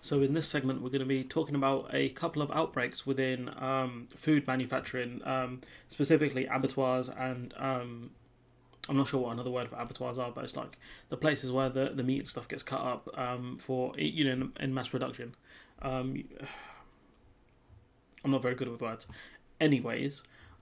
So in this segment, we're going to be talking about a couple of outbreaks within food manufacturing, specifically abattoirs, and I'm not sure what another word for abattoirs are, but it's like the places where the meat and stuff gets cut up for in mass production. Um, I'm not very good with words. Anyways,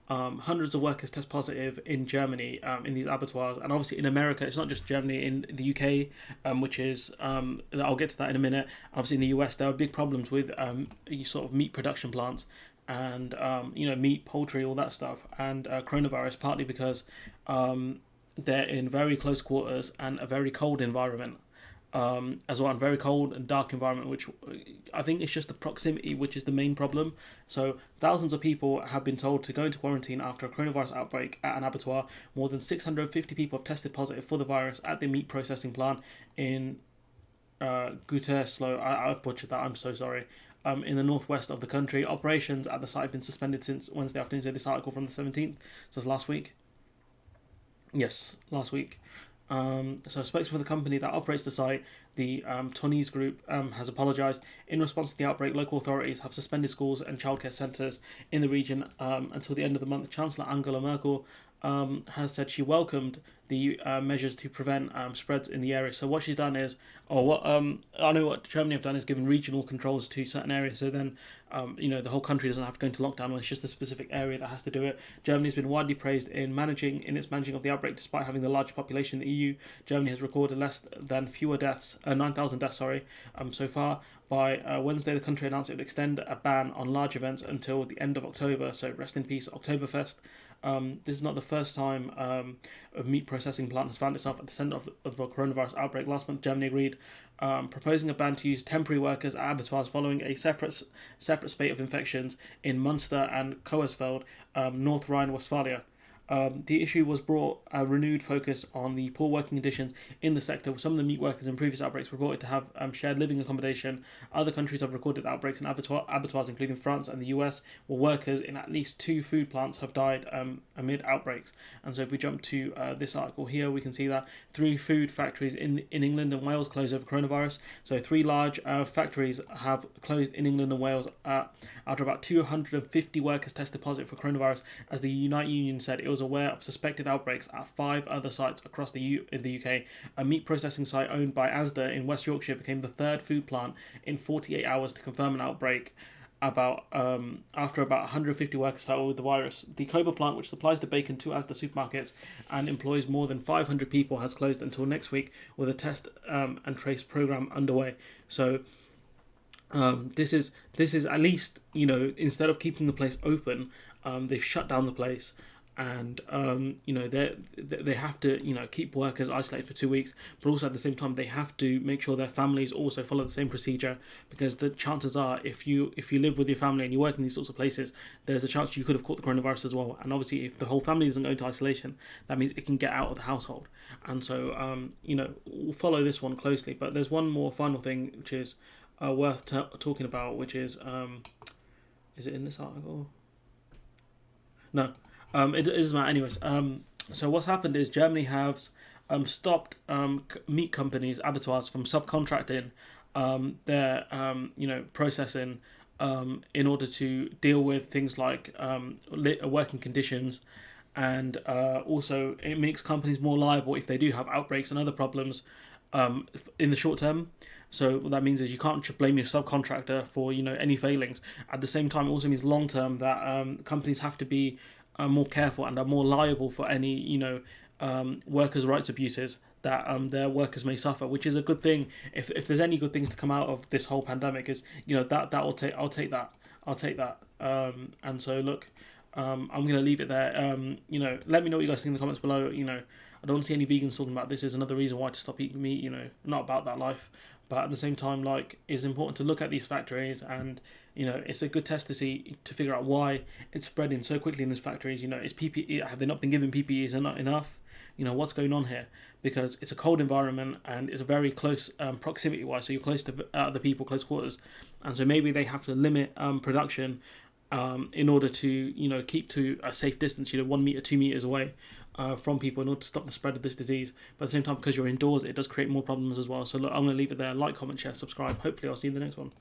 hundreds of workers test positive in Germany in these abattoirs, and obviously in America, it's not just Germany. In the UK, which is I'll get to that in a minute. Obviously in the US, there are big problems with sort of meat production plants and meat, poultry, all that stuff, and coronavirus partly because they're in very close quarters and a very cold environment. As well, and very cold and dark environment, which I think it's just the proximity which is the main problem. So thousands of people have been told to go into quarantine after a coronavirus outbreak at an abattoir. More than 650 people have tested positive for the virus at the meat processing plant in Gütersloh. I've butchered that, I'm so sorry. In the northwest of the country. Operations at the site have been suspended since Wednesday afternoon. So this article from the 17th, so it's last week. Yes, last week. So a spokesman for the company that operates the site, the Tonese Group, has apologised. In response to the outbreak, local authorities have suspended schools and childcare centres in the region until the end of the month. Chancellor Angela Merkel has said she welcomed the measures to prevent spreads in the area. So what she's done is, or what I know what Germany have done is given regional controls to certain areas. So then, the whole country doesn't have to go into lockdown. It's just a specific area that has to do it. Germany has been widely praised in its managing of the outbreak, despite having the largest population in the EU. Germany has recorded fewer deaths, 9,000 deaths, so far. By Wednesday, the country announced it would extend a ban on large events until the end of October. So rest in peace, Oktoberfest. This is not the first time a meat processing plant has found itself at the centre of a coronavirus outbreak. Last month, Germany agreed proposing a ban to use temporary workers at abattoirs following a separate spate of infections in Munster and Coesfeld, North Rhine-Westphalia. The issue was brought a renewed focus on the poor working conditions in the sector. Some of the meat workers in previous outbreaks reported to have shared living accommodation. Other countries have recorded outbreaks in abattoirs, including France and the US, where workers in at least 2 food plants have died amid outbreaks. And so if we jump to this article here, we can see that 3 food factories in England and Wales closed over coronavirus. So 3 large factories have closed in England and Wales after about 250 workers tested positive for coronavirus, as the Unite Union said it was aware of suspected outbreaks at 5 other sites across in the UK. A meat processing site owned by Asda in West Yorkshire became the 3rd food plant in 48 hours to confirm an outbreak after about 150 workers fell ill with the virus. The Cobra plant, which supplies the bacon to Asda supermarkets and employs more than 500 people, has closed until next week with a test and trace program underway. So this is at least, instead of keeping the place open, they've shut down the place, and they have to keep workers isolated for 2 weeks, but also at the same time they have to make sure their families also follow the same procedure, because the chances are if you live with your family and you work in these sorts of places, there's a chance you could have caught the coronavirus as well. And obviously if the whole family doesn't go into isolation, that means it can get out of the household. And so we'll follow this one closely. But there's one more final thing which is worth talking about, which is it in this article? No. It doesn't matter. Anyways, so what's happened is Germany has stopped meat companies, abattoirs, from subcontracting their processing in order to deal with things like working conditions, and also it makes companies more liable if they do have outbreaks and other problems in the short term. So what that means is you can't just blame your subcontractor for any failings. At the same time, it also means long term that companies have to be more careful and are more liable for any workers' rights abuses that their workers may suffer, which is a good thing. If there's any good things to come out of this whole pandemic, is that I'll take that. And so look, I'm gonna leave it there. Let me know what you guys think in the comments below. I don't see any vegans talking about this is another reason why to stop eating meat. Not about that life, but at the same time, it's important to look at these factories, and it's a good test to figure out why it's spreading so quickly in these factories. Is PPE, have they not been given PPE? Is there not enough? What's going on here? Because it's a cold environment and it's a very close proximity wise, so you're close to other people, close quarters, and so maybe they have to limit production in order to, keep to a safe distance, 1 meter, 2 meters away from people in order to stop the spread of this disease. But at the same time, because you're indoors, it does create more problems as well. So look, I'm going to leave it there. Like, comment, share, subscribe. Hopefully I'll see you in the next one.